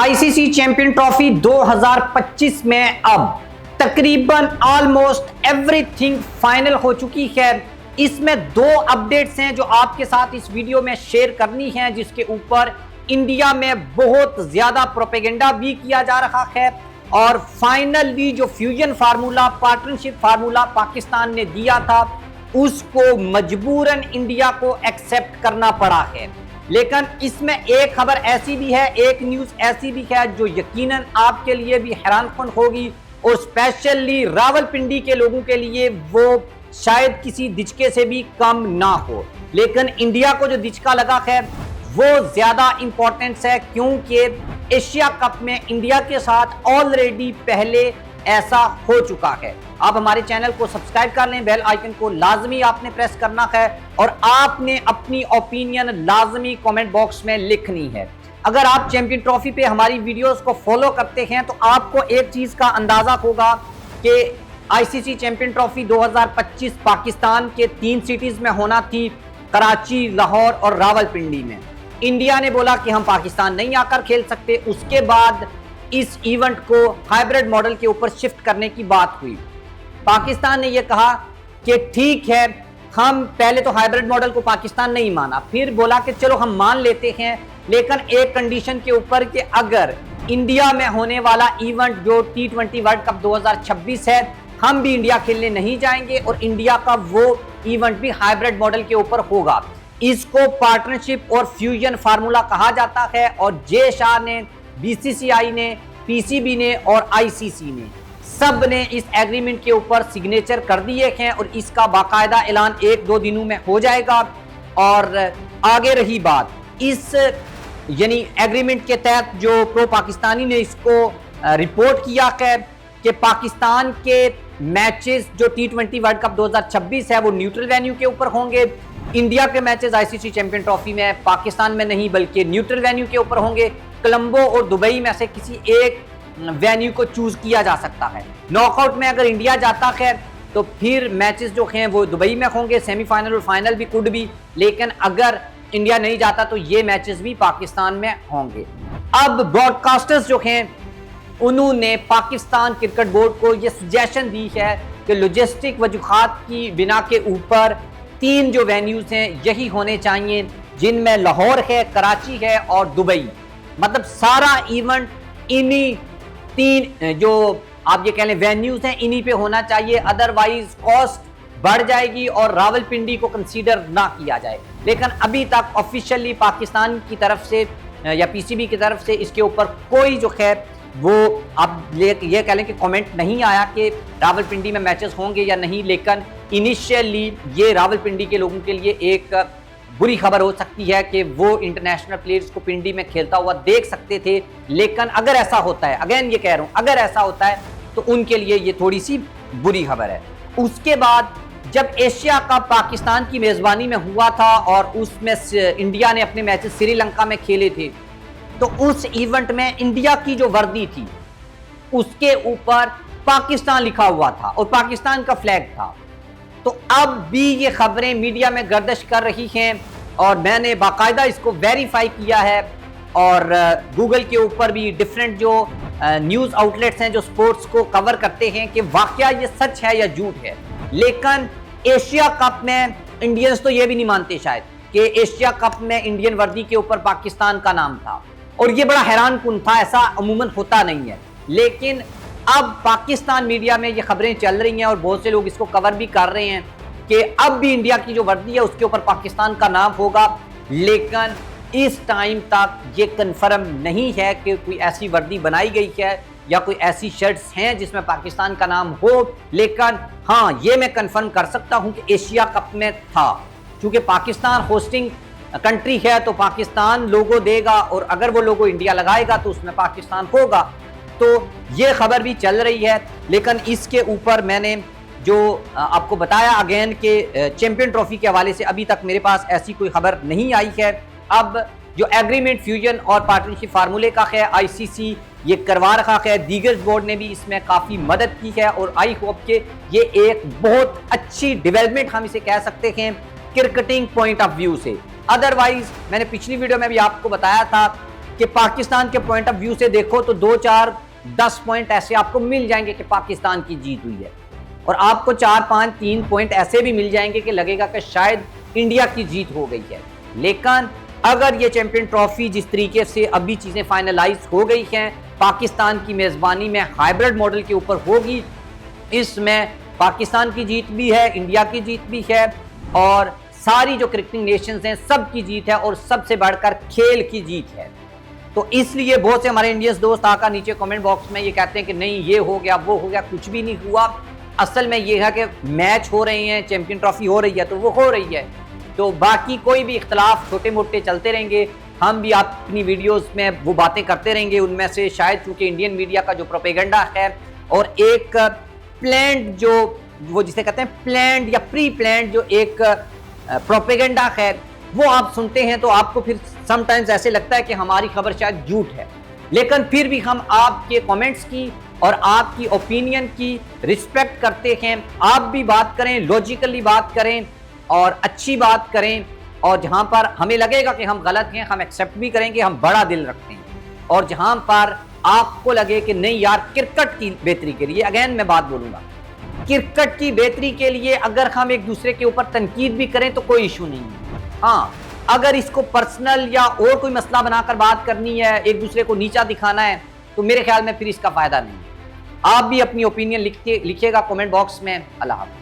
ICC champion trophy 2025 में अब तकरीबन ऑलमोस्ट एवरीथिंग फाइनल हो चुकी है। इसमें दो अपडेट्स हैं जो आपके साथ इस वीडियो में शेयर करनी है, जिसके ऊपर इंडिया में बहुत ज्यादा प्रोपेगेंडा भी किया जा रहा है और फाइनली जो fusion formula, partnership formula Pakistan ने दिया था उसको मजबूरन इंडिया को एक्सेप्ट करना पड़ा है। लेकिन इसमें एक खबर ऐसी भी है, एक न्यूज ऐसी भी है जो यकीनन आपके लिए भी हैरानकुन होगी और स्पेशली रावलपिंडी के लोगों के लिए वो शायद किसी दिचके से भी कम ना हो। लेकिन इंडिया को जो दिचका लगा है वो ज्यादा इंपॉर्टेंस है, क्योंकि एशिया कप में इंडिया के साथ ऑलरेडी पहले ऐसा हो चुका है। आप हमारे चैनल को सब्सक्राइब कर लें, बेल आइकन को लाजमी आपने प्रेस करना है और आपने अपनी ओपिनियन लाजमी कमेंट बॉक्स में लिखनी है। अगर आप चैंपियन ट्रॉफी पे हमारी वीडियोस को फॉलो करते हैं तो आपको एक चीज का अंदाजा होगा कि आईसीसी चैंपियन ट्रॉफी 2025 पाकिस्तान के 3 सिटीज में होना थी, कराची, लाहौर और रावलपिंडी में। इंडिया ने बोला कि हम पाकिस्तान नहीं आकर खेल सकते। उसके बाद इस इवेंट को हाइब्रिड मॉडल के ऊपर शिफ्ट करने की बात हुई। पाकिस्तान ने यह कहा कि ठीक है, हम पहले तो हाइब्रिड मॉडल को पाकिस्तान नहीं माना, फिर बोला कि चलो हम मान लेते हैं, लेकिन एक कंडीशन के ऊपर कि अगर इंडिया में होने वाला इवेंट जो T20 वर्ल्ड कप 2026 है, हम भी इंडिया खेलने नहीं जाएंगे और इंडिया का वो इवेंट भी हाइब्रिड मॉडल के ऊपर होगा। इसको पार्टनरशिप और फ्यूजन फार्मूला कहा जाता है और जे शाह ने, बीसीसीआई ने, पीसीबी ने और आईसीसी ने सब ने इस एग्रीमेंट के ऊपर सिग्नेचर कर दिए हैं और इसका बाकायदा ऐलान 1-2 दिनों में हो जाएगा। और आगे रही बात, इस यानी एग्रीमेंट के तहत जो प्रो पाकिस्तानी ने इसको रिपोर्ट किया है कि पाकिस्तान के मैचेस जो T20 वर्ल्ड कप 2026 है वो न्यूट्रल वेन्यू के ऊपर होंगे। इंडिया के मैचेस आईसीसी चैंपियन ट्रॉफी में पाकिस्तान में नहीं बल्कि न्यूट्रल वेन्यू के ऊपर होंगे। कोलंबो और दुबई में से किसी एक वेन्यू को चूज किया जा सकता है। नॉकआउट में अगर इंडिया जाता है तो फिर मैचेस जो हैं वो दुबई में होंगे, सेमीफाइनल और फाइनल भी कुड भी। लेकिन अगर इंडिया नहीं जाता तो ये मैचेस भी पाकिस्तान में होंगे। अब ब्रॉडकास्टर्स जो हैं उन्होंने पाकिस्तान क्रिकेट बोर्ड को ये सजेशन दी है कि लॉजिस्टिक वजूहात की बिना के ऊपर 3 जो वेन्यूज हैं यही होने चाहिए, जिनमें लाहौर है, कराची है और दुबई। मतलब सारा इवेंट इन्हीं 3 जो आप ये कह लें वेन्यूज हैं इन्हीं पे होना चाहिए, अदरवाइज कॉस्ट बढ़ जाएगी और रावलपिंडी को कंसीडर ना किया जाए। लेकिन अभी तक ऑफिशियली पाकिस्तान की तरफ से या पीसीबी की तरफ से इसके ऊपर कोई जो खैर वो आप ये कह लें कि कमेंट नहीं आया कि रावलपिंडी में मैचेस होंगे या नहीं। लेकिन इनिशियली ये रावलपिंडी के लोगों के लिए एक बुरी खबर हो सकती है कि वो इंटरनेशनल प्लेयर्स को पिंडी में खेलता हुआ देख सकते थे। लेकिन अगर ऐसा होता है, अगेन ये कह रहा हूं, अगर ऐसा होता है तो उनके लिए ये थोड़ी सी बुरी खबर है। उसके बाद जब एशिया कप पाकिस्तान की मेजबानी में हुआ था और उसमें इंडिया ने अपने मैचेस श्रीलंका में खेले थे, तो उस इवेंट में इंडिया की जो वर्दी थी उसके ऊपर पाकिस्तान लिखा हुआ था और पाकिस्तान का फ्लैग था। तो अब भी ये खबरें मीडिया में गर्दिश कर रही हैं और मैंने बाकायदा इसको वेरीफाई किया है और गूगल के ऊपर भी डिफरेंट जो न्यूज़ आउटलेट्स हैं जो स्पोर्ट्स को कवर करते हैं कि वाकया ये सच है या झूठ है। लेकिन एशिया कप में इंडियंस तो ये भी नहीं मानते शायद कि एशिया कप में इंडियन वर्दी के ऊपर पाकिस्तान का नाम था और ये बड़ा हैरानकुन था, ऐसा अमूमन होता नहीं है। लेकिन अब पाकिस्तान मीडिया में ये खबरें चल रही हैं और बहुत से लोग इसको कवर भी कर रहे हैं कि अब भी इंडिया की जो वर्दी है उसके ऊपर पाकिस्तान का नाम होगा। लेकिन इस टाइम तक ये कंफर्म नहीं है कि कोई ऐसी वर्दी बनाई गई है या कोई ऐसी शर्ट्स हैं जिसमें पाकिस्तान का नाम हो। लेकिन हाँ, ये मैं कंफर्म कर सकता हूँ कि एशिया कप में था, क्योंकि पाकिस्तान होस्टिंग कंट्री है तो पाकिस्तान लोगो देगा और अगर वो लोगो इंडिया लगाएगा तो उसमें पाकिस्तान होगा। तो ये खबर भी चल रही है। लेकिन इसके ऊपर मैंने जो आपको बताया अगेन के चैंपियन ट्रॉफी के हवाले से अभी तक मेरे पास ऐसी कोई खबर नहीं आई है। अब जो एग्रीमेंट फ्यूजन और पार्टनरशिप फार्मूले का है आईसीसी ये करवा रखा है, दीगर बोर्ड ने भी इसमें काफ़ी मदद की है और आई होप कि ये एक बहुत अच्छी डेवलपमेंट हम इसे कह सकते हैं क्रिकेटिंग पॉइंट ऑफ व्यू से। अदरवाइज मैंने पिछली वीडियो में भी आपको बताया था कि पाकिस्तान के पॉइंट ऑफ व्यू से देखो तो 2, 4, 10 पॉइंट ऐसे आपको मिल जाएंगे कि पाकिस्तान की जीत हुई है, और आपको 4, 5, 3 पॉइंट ऐसे भी मिल जाएंगे कि लगेगा कि शायद इंडिया की जीत हो गई है। लेकिन अगर ये चैंपियन ट्रॉफी जिस तरीके से अभी चीज़ें फाइनलाइज हो गई हैं, पाकिस्तान की मेज़बानी में हाइब्रिड मॉडल के ऊपर होगी, इसमें पाकिस्तान की जीत भी है, इंडिया की जीत भी है, और सारी जो क्रिकेटिंग नेशंस हैं सब की जीत है, और सबसे बढ़कर खेल की जीत है। तो इसलिए बहुत से हमारे इंडियंस दोस्त आकर नीचे कमेंट बॉक्स में ये कहते हैं कि नहीं ये हो गया वो हो गया, कुछ भी नहीं हुआ। असल में ये है कि मैच हो रहे हैं, चैंपियन ट्रॉफी हो रही है तो वो हो रही है, तो बाकी कोई भी इख्तलाफ छोटे मोटे चलते रहेंगे, हम भी अपनी वीडियोस में वो बातें करते रहेंगे। उनमें से शायद चूंकि इंडियन मीडिया का जो प्रोपेगेंडा है और एक प्लान्ड जो वो जिसे कहते हैं प्लान्ड या प्री प्लान्ड जो एक प्रोपेगेंडा है वो आप सुनते हैं तो आपको फिर समटाइम्स ऐसे लगता है कि हमारी खबर शायद झूठ है, लेकिन फिर भी हम आपके कमेंट्स की और आपकी ओपिनियन की रिस्पेक्ट करते हैं। आप भी बात करें, लॉजिकली बात करें और अच्छी बात करें, और जहां पर हमें लगेगा कि हम गलत हैं हम एक्सेप्ट भी करेंगे, हम बड़ा दिल रखते हैं। और जहां पर आपको लगे कि नहीं यार क्रिकेट की बेहतरी के लिए, अगेन मैं बात बोलूंगा, क्रिकेट की बेहतरी के लिए अगर हम एक दूसरे के ऊपर तनकीद भी करें तो कोई इशू नहीं है। हाँ, अगर इसको पर्सनल या और कोई मसला बनाकर बात करनी है, एक दूसरे को नीचा दिखाना है, तो मेरे ख्याल में फिर इसका फायदा नहीं है। आप भी अपनी ओपिनियन लिखिएगा कमेंट बॉक्स में। अल्लाह हाफ़िज़।